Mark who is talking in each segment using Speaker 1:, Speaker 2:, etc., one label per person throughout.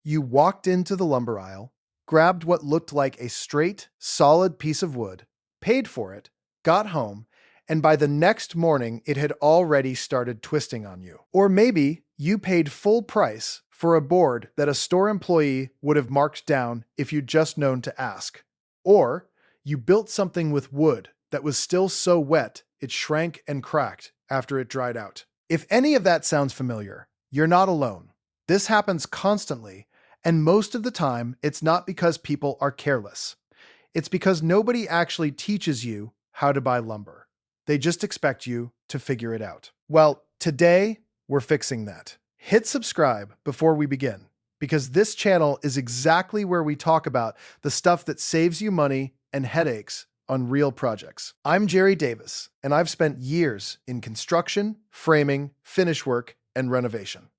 Speaker 1: You walked into the lumber aisle, grabbed what looked like a straight, solid piece of wood, paid for it, got home, and by the next morning it had already started twisting on you. Or maybe you paid full price for a board that a store employee would have marked down if you'd just known to ask. Or you built something with wood that was still so wet it shrank and cracked after it dried out. If any of that sounds familiar, you're not alone. This happens constantly, and most of the time, it's not because people are careless. It's because nobody actually teaches you how to buy lumber. They just expect you to figure it out. Well, today, we're fixing that. Hit subscribe before we begin, because this channel is exactly where we talk about the stuff that saves you money and headaches on real projects. I'm Jerry Davis, and I've spent years in construction, framing, finish work, and renovation.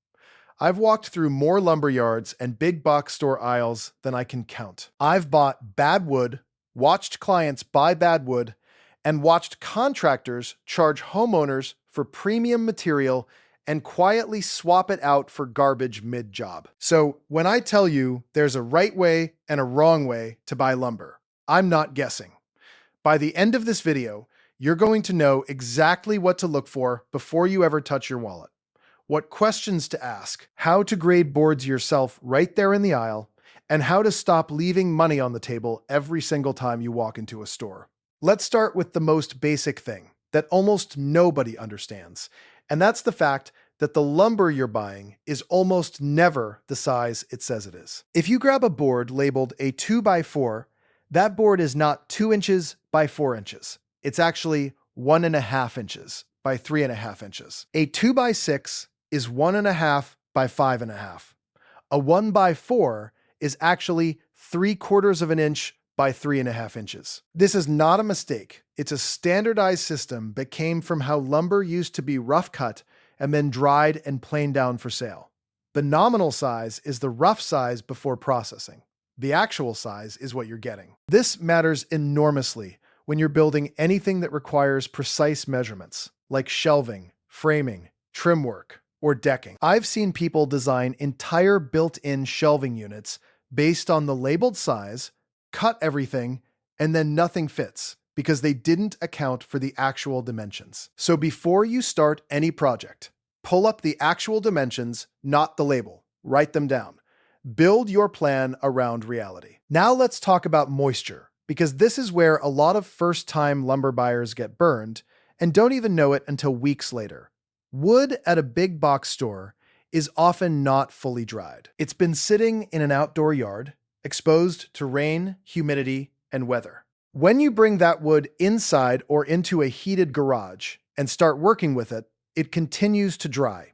Speaker 1: I've walked through more lumber yards and big box store aisles than I can count. I've bought bad wood, watched clients buy bad wood, and watched contractors charge homeowners for premium material and quietly swap it out for garbage mid-job. So when I tell you there's a right way and a wrong way to buy lumber, I'm not guessing. By the end of this video, you're going to know exactly what to look for before you ever touch your wallet, what questions to ask, how to grade boards yourself right there in the aisle, and how to stop leaving money on the table every single time you walk into a store. Let's start with the most basic thing that almost nobody understands, and that's the fact that the lumber you're buying is almost never the size it says it is. If you grab a board labeled a 2x4, that board is not 2 inches by 4 inches. It's actually 1.5 inches by 3.5 inches. A 2x6 is 1.5 by 5.5. A 1x4 is actually 3/4 of an inch by 3.5 inches. This is not a mistake. It's a standardized system that came from how lumber used to be rough cut and then dried and planed down for sale. The nominal size is the rough size before processing. The actual size is what you're getting. This matters enormously when you're building anything that requires precise measurements, like shelving, framing, trim work, or decking. I've seen people design entire built-in shelving units based on the labeled size, cut everything, and then nothing fits because they didn't account for the actual dimensions. So before you start any project, pull up the actual dimensions, not the label. Write them down. Build your plan around reality. Now let's talk about moisture, because this is where a lot of first-time lumber buyers get burned and don't even know it until weeks later. Wood at a big box store is often not fully dried. It's been sitting in an outdoor yard, exposed to rain, humidity, and weather. When you bring that wood inside or into a heated garage and start working with it, it continues to dry.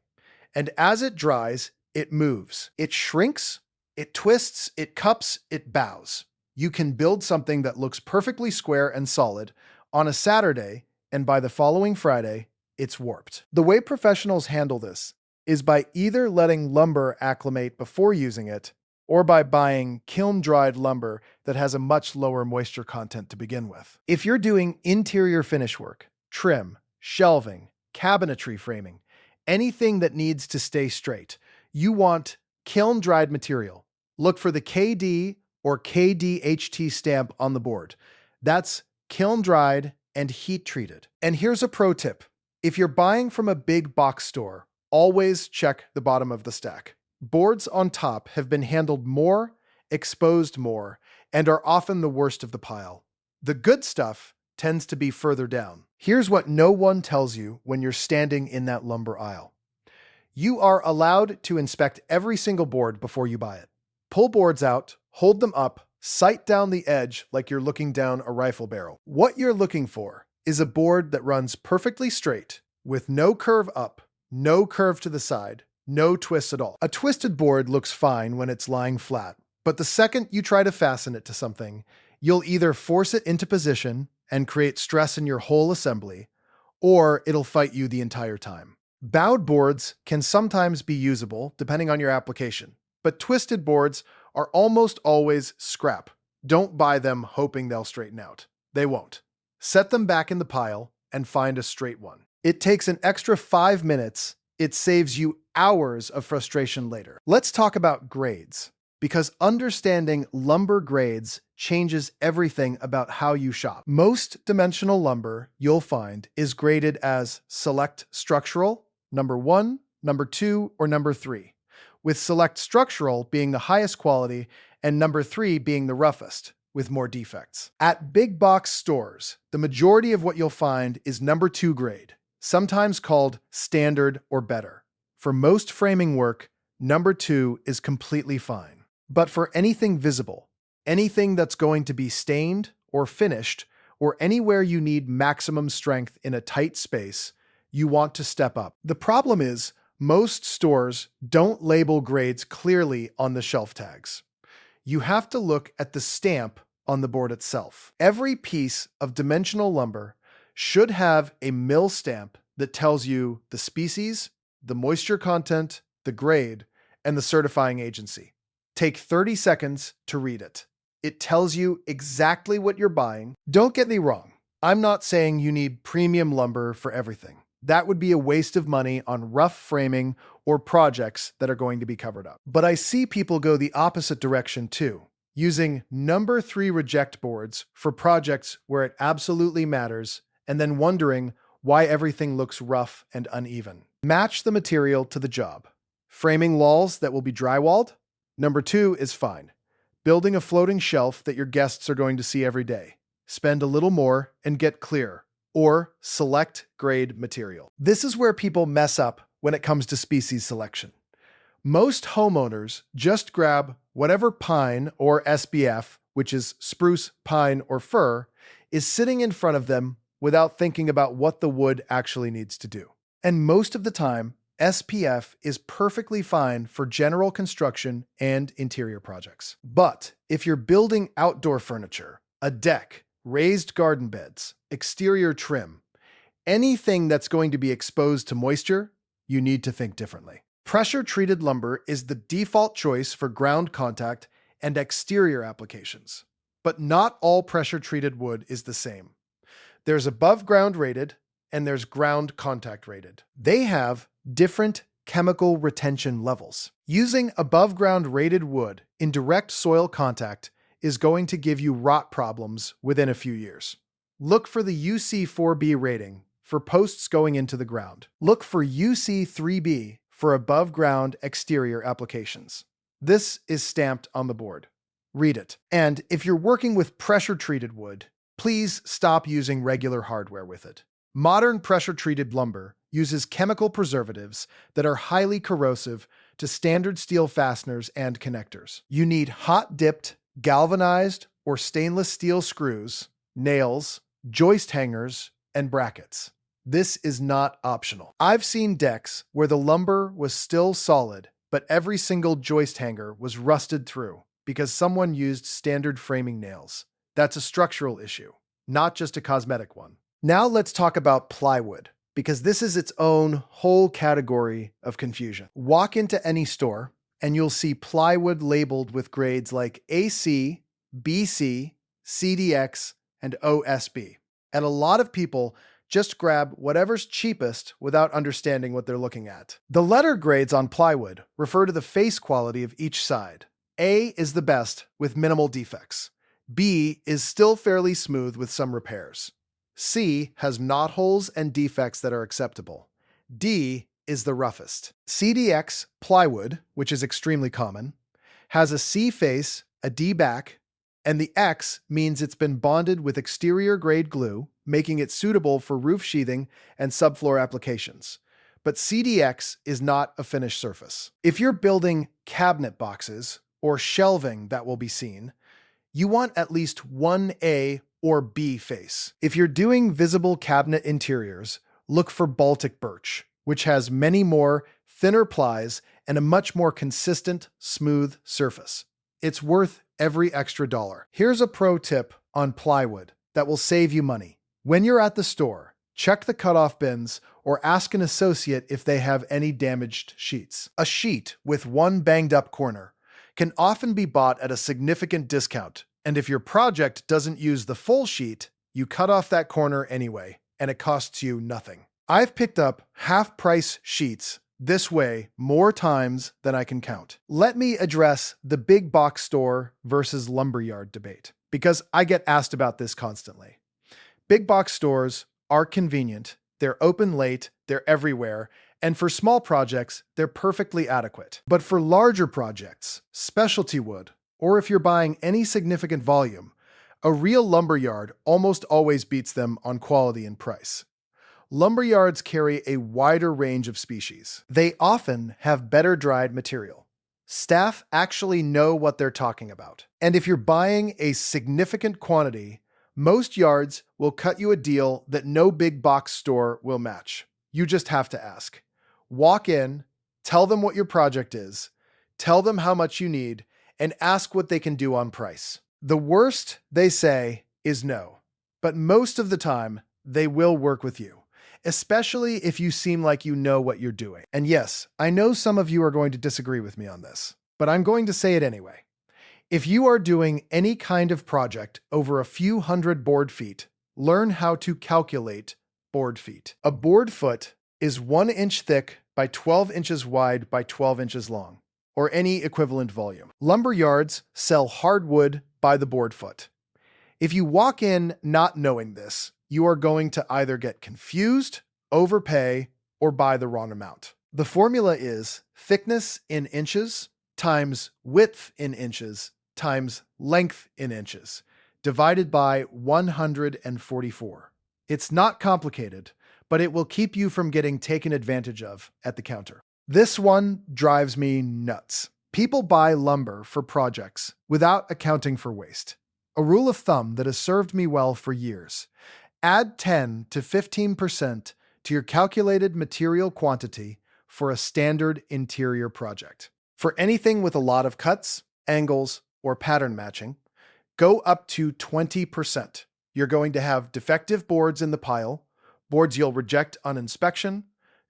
Speaker 1: And as it dries, it moves. It shrinks, it twists, it cups, it bows. You can build something that looks perfectly square and solid on a Saturday, and by the following Friday, it's warped. The way professionals handle this is by either letting lumber acclimate before using it, or by buying kiln-dried lumber that has a much lower moisture content to begin with. If you're doing interior finish work, trim, shelving, cabinetry framing, anything that needs to stay straight, you want kiln-dried material. Look for the KD or KDHT stamp on the board. That's kiln-dried and heat-treated. And here's a pro tip. If you're buying from a big box store, always check the bottom of the stack. Boards on top have been handled more, exposed more, and are often the worst of the pile. The good stuff tends to be further down. Here's what no one tells you when you're standing in that lumber aisle. You are allowed to inspect every single board before you buy it. Pull boards out, hold them up, sight down the edge like you're looking down a rifle barrel. What you're looking for is a board that runs perfectly straight, with no curve up, no curve to the side, no twists at all. A twisted board looks fine when it's lying flat, but the second you try to fasten it to something, you'll either force it into position and create stress in your whole assembly, or it'll fight you the entire time. Bowed boards can sometimes be usable depending on your application, but twisted boards are almost always scrap. Don't buy them hoping they'll straighten out. They won't. Set them back in the pile and find a straight one. It takes an extra 5 minutes. It saves you hours of frustration later. Let's talk about grades. because understanding lumber grades changes everything about how you shop. Most dimensional lumber you'll find is graded as Select Structural, number 1, number 2, or number 3, with Select Structural being the highest quality and number 3 being the roughest, with more defects. At big box stores, the majority of what you'll find is number 2 grade, sometimes called standard or better. For most framing work, number 2 is completely fine. But for anything visible, anything that's going to be stained or finished, or anywhere you need maximum strength in a tight space, you want to step up. The problem is, most stores don't label grades clearly on the shelf tags. You have to look at the stamp on the board itself. Every piece of dimensional lumber should have a mill stamp that tells you the species, the moisture content, the grade, and the certifying agency. Take 30 seconds to read it. It tells you exactly what you're buying. Don't get me wrong. I'm not saying you need premium lumber for everything. That would be a waste of money on rough framing or projects that are going to be covered up. But I see people go the opposite direction too, using number 3 reject boards for projects where it absolutely matters, and then wondering why everything looks rough and uneven. Match the material to the job. Framing walls that will be drywalled? Number 2 is fine. Building a floating shelf that your guests are going to see every day. Spend a little more and get clear. Or select grade material. This is where people mess up when it comes to species selection. Most homeowners just grab whatever pine or SBF, which is spruce, pine, or fir, is sitting in front of them without thinking about what the wood actually needs to do. And most of the time, SPF is perfectly fine for general construction and interior projects. But if you're building outdoor furniture, a deck, raised garden beds, exterior trim, anything that's going to be exposed to moisture, you need to think differently. Pressure-treated lumber is the default choice for ground contact and exterior applications. But not all pressure-treated wood is the same. There's above-ground rated and there's ground contact rated. They have different chemical retention levels. Using above-ground rated wood in direct soil contact is going to give you rot problems within a few years. Look for the UC4B rating for posts going into the ground. Look for UC3B for above-ground exterior applications. This is stamped on the board. Read it. And if you're working with pressure-treated wood, please stop using regular hardware with it. Modern pressure-treated lumber uses chemical preservatives that are highly corrosive to standard steel fasteners and connectors. You need hot-dipped, galvanized, or stainless steel screws, nails, joist hangers, and brackets. This is not optional. I've seen decks where the lumber was still solid, but every single joist hanger was rusted through because someone used standard framing nails. That's a structural issue, not just a cosmetic one. Now let's talk about plywood, because this is its own whole category of confusion. Walk into any store, and you'll see plywood labeled with grades like AC, BC, CDX, and OSB. And a lot of people just grab whatever's cheapest without understanding what they're looking at. The letter grades on plywood refer to the face quality of each side. A is the best with minimal defects. B is still fairly smooth with some repairs. C has knot holes and defects that are acceptable. D is the roughest. CDX plywood, which is extremely common, has a C face, a D back, and the X means it's been bonded with exterior grade glue, making it suitable for roof sheathing and subfloor applications. But CDX is not a finished surface. If you're building cabinet boxes or shelving that will be seen, you want at least one A or B face. If you're doing visible cabinet interiors, look for Baltic birch, which has many more thinner plies and a much more consistent, smooth surface. It's worth every extra dollar. Here's a pro tip on plywood that will save you money. When you're at the store, check the cutoff bins or ask an associate if they have any damaged sheets. A sheet with one banged up corner can often be bought at a significant discount, and if your project doesn't use the full sheet, you cut off that corner anyway, and it costs you nothing. I've picked up half-price sheets This way, more times than I can count. Let me address the big box store versus lumberyard debate, because I get asked about this constantly. Big box stores are convenient, they're open late, they're everywhere, and for small projects, they're perfectly adequate. But for larger projects, specialty wood, or if you're buying any significant volume, a real lumberyard almost always beats them on quality and price. Lumberyards carry a wider range of species. They often have better dried material. Staff actually know what they're talking about. And if you're buying a significant quantity, most yards will cut you a deal that no big box store will match. You just have to ask. Walk in, tell them what your project is, tell them how much you need, and ask what they can do on price. The worst they say is no, but most of the time, they will work with you, especially if you seem like you know what you're doing. And yes, I know some of you are going to disagree with me on this, but I'm going to say it anyway. If you are doing any kind of project over a few hundred board feet, learn how to calculate board feet. A board foot is 1 inch thick by 12 inches wide by 12 inches long, or any equivalent volume. Lumber yards sell hardwood by the board foot. If you walk in not knowing this, you are going to either get confused, overpay, or buy the wrong amount. The formula is thickness in inches times width in inches times length in inches, divided by 144. It's not complicated, but it will keep you from getting taken advantage of at the counter. This one drives me nuts. People buy lumber for projects without accounting for waste. A rule of thumb that has served me well for years. Add 10 to 15% to your calculated material quantity for a standard interior project. For anything with a lot of cuts, angles, or pattern matching, go up to 20%. You're going to have defective boards in the pile, boards you'll reject on inspection,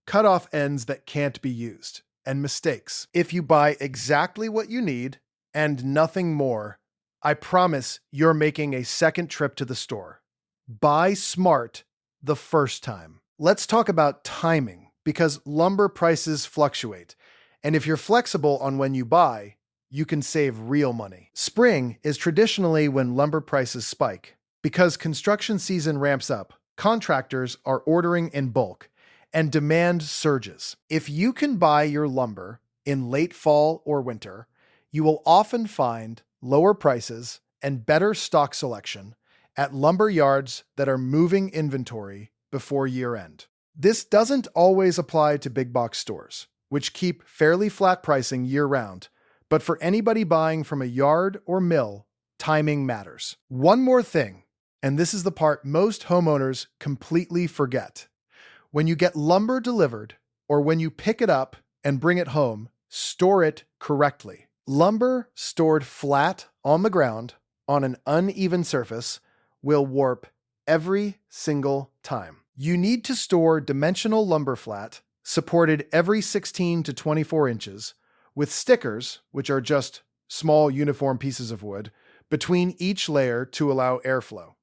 Speaker 1: cut off ends that can't be used, and mistakes. If you buy exactly what you need and nothing more, I promise you're making a second trip to the store. Buy smart the first time. Let's talk about timing, because lumber prices fluctuate, and if you're flexible on when you buy, you can save real money. Spring is traditionally when lumber prices spike. Because construction season ramps up, contractors are ordering in bulk, and demand surges. If you can buy your lumber in late fall or winter, you will often find lower prices and better stock selection at lumber yards that are moving inventory before year end. This doesn't always apply to big box stores, which keep fairly flat pricing year round, but for anybody buying from a yard or mill, timing matters. One more thing, and this is the part most homeowners completely forget. When you get lumber delivered, or when you pick it up and bring it home, store it correctly. Lumber stored flat on the ground on an uneven surface will warp every single time. You need to store dimensional lumber flat, supported every 16 to 24 inches, with stickers, which are just small uniform pieces of wood, between each layer to allow airflow.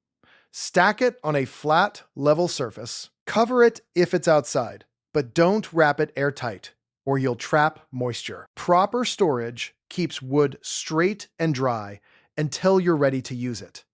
Speaker 1: Stack it on a flat, level surface. Cover it if it's outside, but don't wrap it airtight, or you'll trap moisture. Proper storage keeps wood straight and dry until you're ready to use it.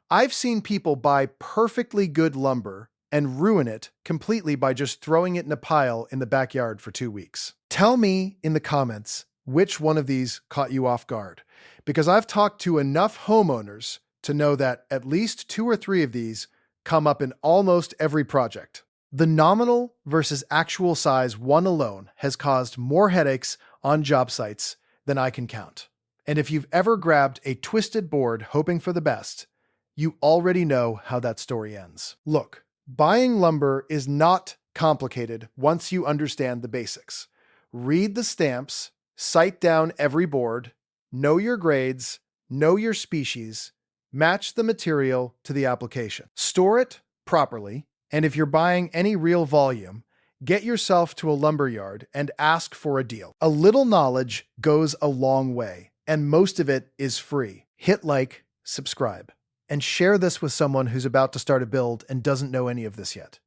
Speaker 1: I've seen people buy perfectly good lumber and ruin it completely by just throwing it in a pile in the backyard for 2 weeks. Tell me in the comments which one of these caught you off guard, because I've talked to enough homeowners to know that at least 2 or 3 of these come up in almost every project. The nominal versus actual size one alone has caused more headaches on job sites than I can count. And if you've ever grabbed a twisted board hoping for the best, you already know how that story ends. Look, buying lumber is not complicated once you understand the basics. Read the stamps, cite down every board, know your grades, know your species, match the material to the application. Store it properly, and if you're buying any real volume, get yourself to a lumber yard and ask for a deal. A little knowledge goes a long way, and most of it is free. Hit like, subscribe, and share this with someone who's about to start a build and doesn't know any of this yet.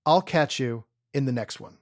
Speaker 1: I'll catch you in the next one.